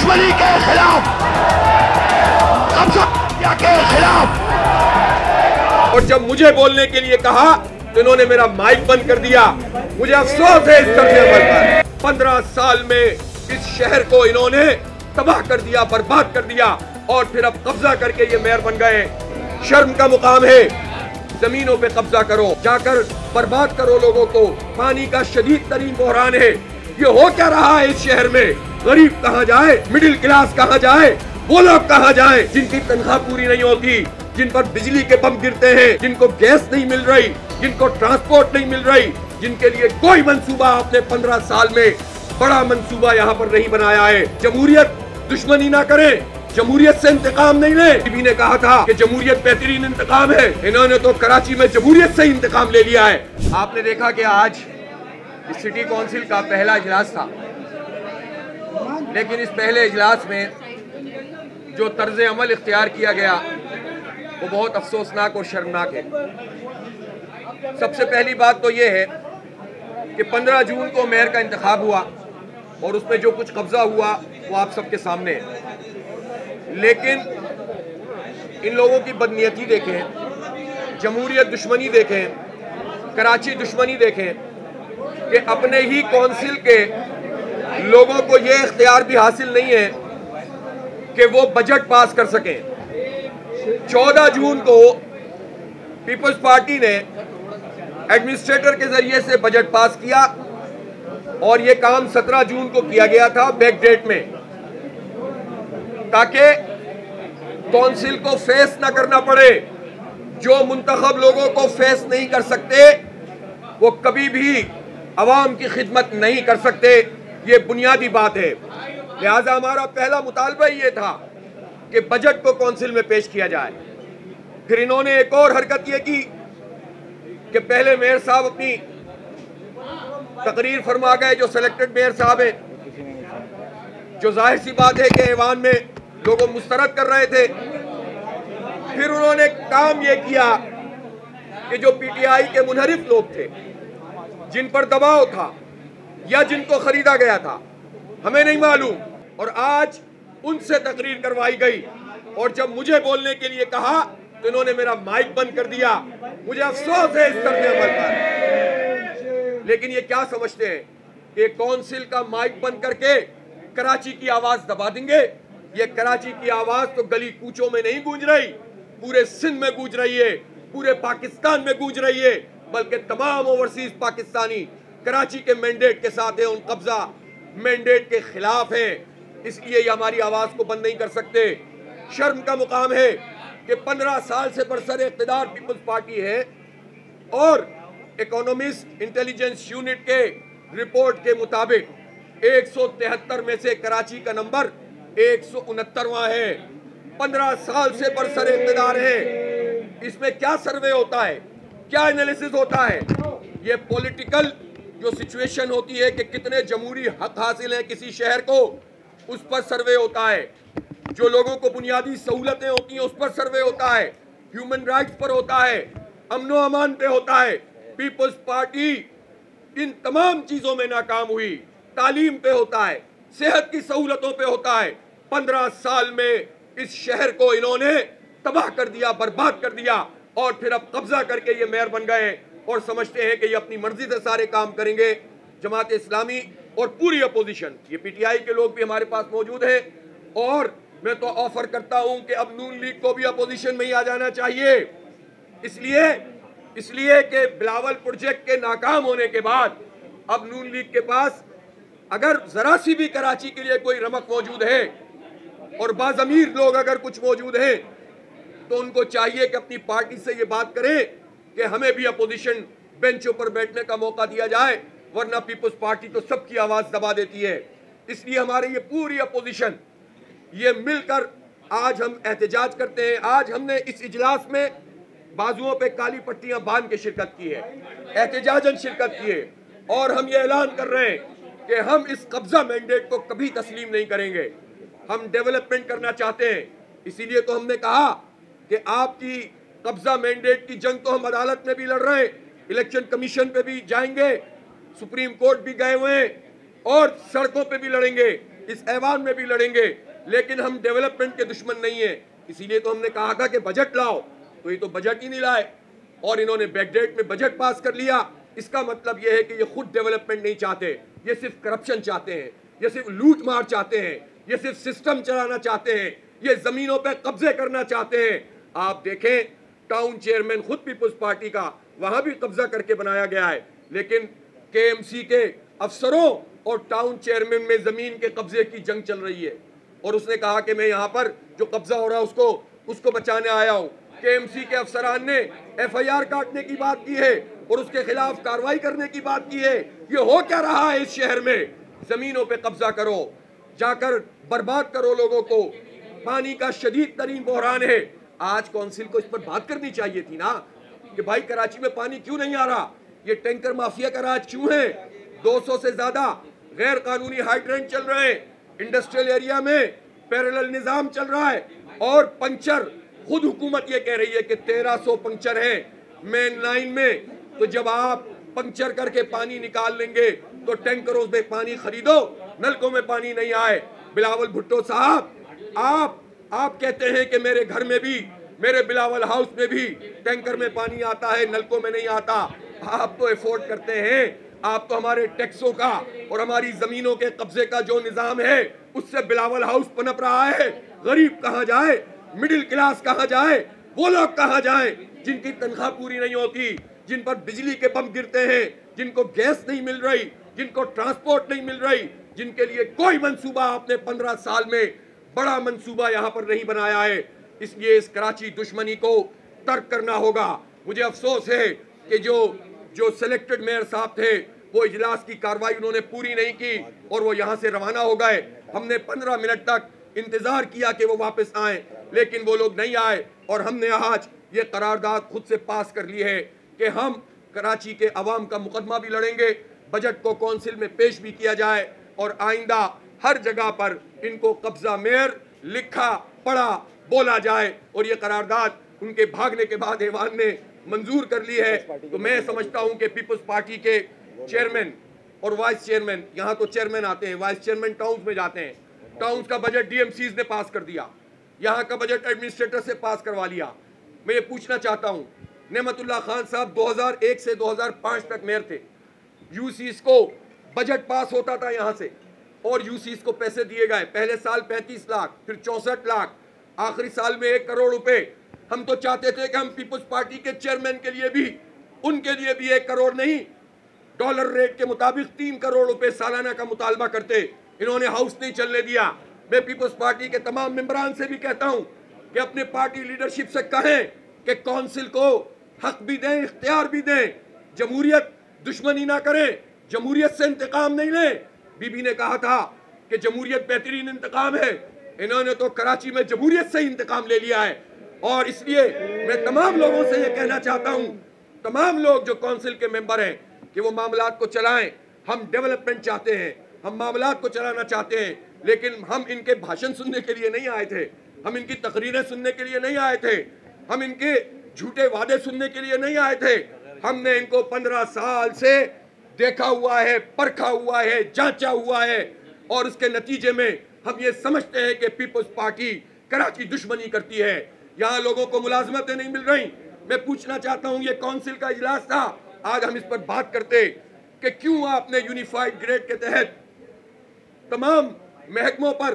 दुश्मनी के खिलाफ, कब्जा के खिलाफ। और जब मुझे बोलने के लिए कहा तो इन्होंने मेरा माइक बंद कर दिया। मुझे अफसोस है इस तरह अमल पर। 15 साल में इस शहर को इन्होंने तबाह कर दिया, बर्बाद कर दिया और फिर अब कब्जा करके ये मेयर बन गए। शर्म का मुकाम है। जमीनों पे कब्जा करो, जाकर बर्बाद करो लोगों को। पानी का शदीद तरीन बहरान है। ये हो क्या रहा है इस शहर में? गरीब कहाँ जाए, मिडिल क्लास कहाँ जाए, वो लोग कहाँ जाए जिनकी तनख्वाह पूरी नहीं होती, जिन पर बिजली के बम गिरते हैं, जिनको गैस नहीं मिल रही, जिनको ट्रांसपोर्ट नहीं मिल रही, जिनके लिए कोई मंसूबा आपने 15 साल में बड़ा मंसूबा यहाँ पर नहीं बनाया है। जमहूरियत दुश्मनी ना करें, जमहूरियत से इंतकाम नहीं ले। बीबी ने कहा था कि जमहूरियत बेहतरीन इंतकाम है, इन्होंने तो कराची में जमहूरियत से इंतकाम ले लिया है। आपने देखा कि आज इस सिटी काउंसिल का पहला इजलास था, लेकिन इस पहले इजलास में जो तर्ज अमल इख्तियार किया गया वो बहुत अफसोसनाक और शर्मनाक है। सबसे पहली बात तो ये है कि 15 जून को मेयर का इंतखाब हुआ और उसमें जो कुछ कब्जा हुआ वो आप सबके सामने है। लेकिन इन लोगों की बदनीयती देखें, जमहूरियत दुश्मनी देखें, कराची दुश्मनी देखें कि अपने ही काउंसिल के लोगों को ये इख्तियार भी हासिल नहीं है कि वो बजट पास कर सकें। 14 जून को पीपल्स पार्टी ने एडमिनिस्ट्रेटर के जरिए से बजट पास किया और ये काम 17 जून को किया गया था बैक डेट में, ताकि काउंसिल को फेस ना करना पड़े। जो मुंतखब लोगों को फेस नहीं कर सकते वो कभी भी अवाम की खिदमत नहीं कर सकते। ये बुनियादी बात है। लिहाजा हमारा पहला मुतालबा ये था कि बजट को काउंसिल में पेश किया जाए। फिर इन्होंने एक और हरकत ये की कि पहले मेयर साहब अपनी तकरीर फरमा गए, जो सिलेक्टेड मेयर साहब हैं, जो जाहिर सी बात है कि ऐवान में लोगों मुस्तरद कर रहे थे। फिर उन्होंने काम ये किया कि जो पीटीआई के मुनहरिफ लोग थे, जिन पर दबाव था या जिनको खरीदा गया था, हमें नहीं मालूम, और आज उनसे तकरीर करवाई गई। और जब मुझे बोलने के लिए कहा तो इन्होंने मेरा माइक बंद कर दिया। मुझे अफसोस है इस तरह अमल पर। लेकिन ये क्या समझते हैं कि काउंसिल का माइक बंद करके कराची की आवाज दबा देंगे? ये कराची की आवाज तो गली कूचों में नहीं गूंज रही, पूरे सिंध में गूंज रही है, पूरे पाकिस्तान में गूंज रही है, बल्कि तमाम ओवरसीज पाकिस्तानी कराची के मैंडेट के साथ है, उन कब्जा मैंडेट के खिलाफ है। इसलिए ये हमारी आवाज को बंद नहीं कर सकते। शर्म का मुकाम है कि 15 साल से बरसर इख्तिदार पीपल्स पार्टी है और इकोनॉमिस्ट इंटेलिजेंस यूनिट के रिपोर्ट के मुताबिक 173 में से कराची का नंबर 169वां है। 15 साल से बरसर इख्तिदार है। इसमें क्या सर्वे होता है, क्या एनालिसिस होता है? ये पॉलिटिकल जो सिचुएशन होती है कि कितने जमहूरी हक हासिल हैं किसी शहर को, उस पर सर्वे होता है। जो लोगों को बुनियादी सहूलतें होती हैं उस पर सर्वे होता है। ह्यूमन राइट्स पर होता है, अमनो अमान पे होता है। पीपल्स पार्टी इन तमाम चीजों में नाकाम हुई। तालीम पे होता है, सेहत की सहूलतों पे होता है। 15 साल में इस शहर को इन्होंने तबाह कर दिया, बर्बाद कर दिया और फिर अब कब्जा करके ये मेयर बन गए और समझते हैं कि ये अपनी मर्जी से सारे काम करेंगे। जमात इस्लामी और पूरी अपोजिशन, ये पीटीआई के लोग भी हमारे पास मौजूद हैं और मैं तो ऑफर करता हूं कि अब नून लीग को भी अपोजिशन में ही आ जाना चाहिए। इसलिए कि बिलावल प्रोजेक्ट के नाकाम होने के बाद अब नून लीग के पास अगर जरा सी भी कराची के लिए कोई रमक मौजूद है और बाज़मीर लोग अगर कुछ मौजूद हैं तो उनको चाहिए कि अपनी पार्टी से ये बात करें कि हमें भी अपोजिशन बेंचों पर बैठने का मौका दिया जाए, वरना पीपल्स पार्टी तो सबकी आवाज दबा देती है। इसलिए हमारी ये पूरी अपोजिशन ये मिलकर आज हम एहतजाज करते हैं। आज हमने इस इजलास में बाजुओं पे काली पट्टियां बांध के शिरकत की है, एहतजाजन शिरकत की है और हम ये ऐलान कर रहे हैं कि हम इस कब्जा मैंडेट को कभी तस्लीम नहीं करेंगे। हम डेवलपमेंट करना चाहते हैं, इसीलिए तो हमने कहा कि आपकी कब्जा मैंडेट की जंग तो हम अदालत में भी लड़ रहे हैं, इलेक्शन कमीशन पे भी जाएंगे, सुप्रीम कोर्ट भी गए हुए हैं और सड़कों पे भी लड़ेंगे। इस ऐवान में भी लड़ेंगे, लेकिन हम डेवलपमेंट के दुश्मन नहीं है। इसीलिए तो हमने कहा था कि बजट लाओ, तो ये तो बजट ही नहीं लाए और इन्होंने बैकडेट में बजट पास कर लिया। इसका मतलब ये है कि ये खुद डेवलपमेंट नहीं चाहते, ये सिर्फ करप्शन चाहते हैं, ये सिर्फ लूट मार चाहते हैं, ये सिर्फ सिस्टम चलाना चाहते हैं, ये जमीनों पे कब्जे करना चाहते हैं। आप देखें, टाउन चेयरमैन खुद पीपुल्स पार्टी का, वहां भी कब्जा करके बनाया गया है, लेकिन केएमसी के अफसरों और टाउन चेयरमैन में जमीन के कब्जे की जंग चल रही है। और उसने कहा कि मैं यहाँ पर जो कब्जा हो रहा है उसको बचाने आया हूँ। केएमसी के अफसरान ने एफआईआर काटने की बात की है और उसके खिलाफ कार्रवाई करने की बात की है। ये हो क्या रहा है इस शहर में? जमीनों पे कब्जा करो, जाकर बर्बाद करो लोगों को। पानी का शदीद तरीन बहरान है। आज काउंसिल को इस पर बात करनी चाहिए थी ना कि भाई कराची में पानी क्यों नहीं आ रहा, ये टैंकर माफिया का राज क्यों है? 200 से ज्यादा गैर कानूनी हाइड्रेंट चल रहे हैं, इंडस्ट्रियल एरिया में पैरेलल निजाम चल रहा है और पंचर, खुद हुकूमत ये कह रही है कि 1300 पंचर है मेन लाइन में। तो जब आप पंचर करके पानी निकाल लेंगे तो टैंकरों में पानी खरीदो, नलकों में पानी नहीं आए। बिलावल भुट्टो साहब, आप कहते हैं कि मेरे घर में भी, मेरे बिलावल हाउस में भी टैंकर में पानी आता है, नलकों में नहीं आता। आप तो एफोर्ड करते हैं, आप तो हमारे टैक्सों का और हमारी जमीनों के कब्जे का जो निजाम है उससे बिलावल हाउस पनप रहा है। गरीब कहाँ जाए, मिडिल क्लास कहाँ जाए, वो लोग कहाँ जाए जिनकी तनख्वाह पूरी नहीं होती, जिन पर बिजली के बम गिरते हैं, जिनको गैस नहीं मिल रही, जिनको ट्रांसपोर्ट नहीं मिल रही, जिनके लिए कोई मंसूबा आपने 15 साल में बड़ा मंसूबा यहाँ पर नहीं बनाया है। इसलिए इस कराची दुश्मनी को तर्क करना होगा। मुझे अफसोस है कि जो सिलेक्टेड मेयर साहब थे वो इजलास की कार्रवाई उन्होंने पूरी नहीं की और वो यहाँ से रवाना हो गए। हमने 15 मिनट तक इंतजार किया कि वो वापस आए, लेकिन वो लोग नहीं आए और हमने आज ये करारदाद खुद से पास कर ली है कि हम कराची के अवाम का मुकदमा भी लड़ेंगे, बजट को कौंसिल में पेश भी किया जाए और आइंदा हर जगह पर इनको कब्जा मेयर लिखा पढ़ा बोला जाए। और ये करारदाद उनके भागने के बाद ऐवान ने मंजूर कर ली है। तो मैं समझता हूं कि पीपल्स पार्टी के चेयरमैन और वाइस चेयरमैन, यहाँ तो चेयरमैन आते हैं, वाइस चेयरमैन टाउन्स में जाते हैं, टाउन्स का बजट डीएमसीज ने पास कर दिया, यहाँ का बजट एडमिनिस्ट्रेटर से पास करवा लिया। मैं ये पूछना चाहता हूँ, नेमतुल्लाह खान साहब 2001 से 2005 तक मेयर थे, यूसीस को बजट पास होता था यहाँ से और यूसीस को पैसे दिए गए। पहले साल 35 लाख, फिर 64 लाख, आखिरी साल में 1 करोड़ रुपए। हम तो चाहते थे कि हम पीपल्स पार्टी के चेयरमैन के लिए भी, उनके लिए भी 1 करोड़ नहीं, डॉलर रेट के मुताबिक 3 करोड़ रुपए सालाना का मुतालबा करते। इन्होंने हाउस नहीं चलने दिया। मैं पीपल्स पार्टी के तमाम मेंबरान से भी कहता हूं कि अपने पार्टी लीडरशिप से कहें कि काउंसिल को हक भी दें, इख्तियार भी दें, जमहूरियत दुश्मनी ना करें, जमहूरियत से इंतकाम नहीं लें। बीबी ने कहा था कि जमहूरियत बेहतरीन इंतकाम है, इन्होंने तो कराची में जमहूरियत से इंतकाम ले लिया है। और इसलिए मैं तमाम लोगों से ये कहना चाहता हूं, तमाम लोग जो काउंसिल के मेंबर हैं, कि वो मामलात को चलाएं। हम डेवलपमेंट चाहते हैं, हम मामलात को चलाना चाहते हैं, लेकिन हम इनके भाषण सुनने के लिए नहीं आए थे, हम इनकी तकरीरें सुनने के लिए नहीं आए थे, हम इनके झूठे वादे सुनने के लिए नहीं आए थे। हमने इनको 15 साल से देखा हुआ है, परखा हुआ है, जांचा हुआ है और उसके नतीजे में हम ये समझते हैं कि पीपल्स पार्टी कराची दुश्मनी करती है, यहाँ लोगों को मुलाजमतें नहीं मिल रही। मैं पूछना चाहता हूँ, ये काउंसिल का इजलास था, आज हम इस पर बात करते कि क्यों आपने यूनिफाइड ग्रेड के तहत तमाम महकमों पर,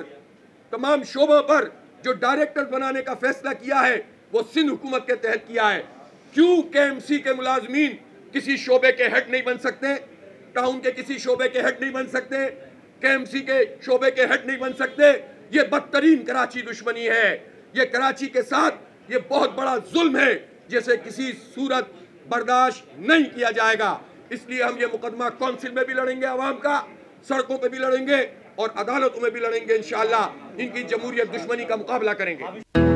तमाम शोबों पर जो डायरेक्टर बनाने का फैसला किया है वो सिंध हुकूमत के तहत किया है। क्यों केएमसी के मुलाजमीन किसी शोबे के हेड नहीं बन सकते, टाउन के किसी शोबे के हेड नहीं बन सकते, केएमसी के शोबे के हेड नहीं बन सकते? ये बदतरीन कराची दुश्मनी है, ये कराची के साथ ये बहुत बड़ा जुल्म है जिसे किसी सूरत बर्दाश्त नहीं किया जाएगा। इसलिए हम ये मुकदमा काउंसिल में भी लड़ेंगे, आवाम का, सड़कों पे भी लड़ेंगे और अदालतों में भी लड़ेंगे। इंशाअल्लाह इनकी जमहूरियत दुश्मनी का मुकाबला करेंगे।